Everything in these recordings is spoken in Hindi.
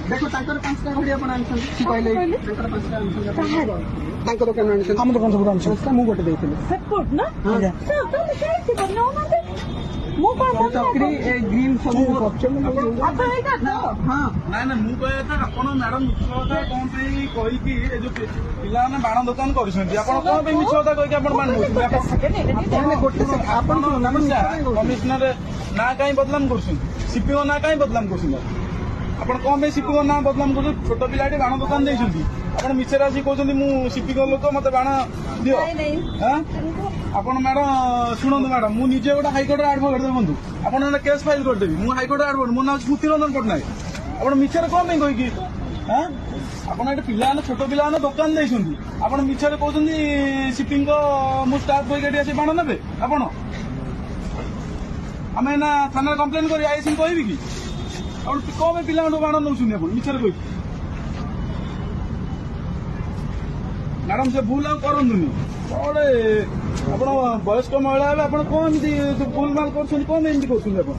देखो तांकर 5टा घड़ी आपण आनछन सी कहले तांकर 5टा आनछन तांकर दुकान आनछन हम दुकान सब आनछन मु गोटे देइथिले सपोर्ट ना हां सब तो कैसे करनो ना मु को चक्री ए ग्रीन सब ऑप्शन अब एटा तो हां ना ना मु कहया था आपण मैडम मिछता कोन पे कहि कि ए जो पिला ने बाण दुकान करछन्ती आपण कोन पे मिछता कहि कि आपण बाण आपण गोटे से आपण कमिश्नर ना काई बदलाम करछन्ती सीपीओ ना काई बदलाम करछन्ती आपण कोन पे सीपीओ ना बदलाम कर छोट पिलाटे बाण दुकान देछन्ती आपण मिछरा आसी कहछन्ती मु सीपीओ लोक मते बाण दियो हां आपण मैडम शुणु मैडम मु निजे गोटे हाईकोर्ट एडवोकेट देखु आपन केस फाइल करदेवी मु हाईकोर्ट एडवोकेट मो ना स्मृति रंजन पट्टनायक आपण मिछर कौन पे कहि हां आपण एटा पिला छोट पिला दुकान देछन्ती आपण मिछर कहछन्ती शिपिंग को मु स्टाफ कोइ गाडी आसी बाण नेबे आपण आमे ना थाना कंप्लेन करी आईसी कहबी कि आपण कौन पे पिला बाण नउछन्ती आपण मिछर कहि मैडम से भूल आ करंतुनी कौन ଆପଣ ବୟସ୍କ ମହିଳା ହେଲେ ଆପଣ କଣ ଏମିତି ଭୁଲ ମାଲ କରୁଛନ୍ତି କଣ ଏମିତି କରୁଛନ୍ତି ଆପଣ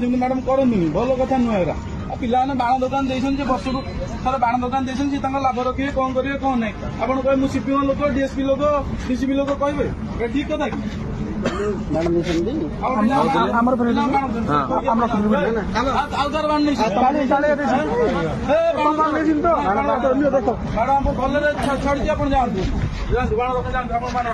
ସେମିତି ମ୍ୟାଡାମ କରନ୍ତୁନି ଭଲ କଥା ନୁହେଁ ଏରା ଆଉ ପିଲାମାନେ ବାଣ ଦୋକାନ ଦେଇଛନ୍ତି ଯେ ବର୍ଷକୁ ଥରେ ବାଣ ଦୋକାନ ଦେଇଛନ୍ତି ସେ ତାଙ୍କ ଲାଭ ରଖିବେ କଣ କରିବେ କଣ ନାହିଁ ଆପଣ କହିବେ ମୁଁ ସିପିଓ ଲୋକ ଡିଏସପି ଲୋକ ଡିସିପି ଲୋକ କହିବେ ଏଟା ଠିକ କଥା କି मैडम देछन्ती हमर फ्रेंड हमरा ଆଉ ତାର ବାଣ ନେଇଛି बाण देछिन तो अन्य देखो ମ୍ୟାଡାମ ଭଲରେ ଛାଡିଛି ଆପଣ ଯାଆନ୍ତୁ ବାଣ ଦୋକାନ ଯାଆନ୍ତୁ ଆପଣ ବାଣ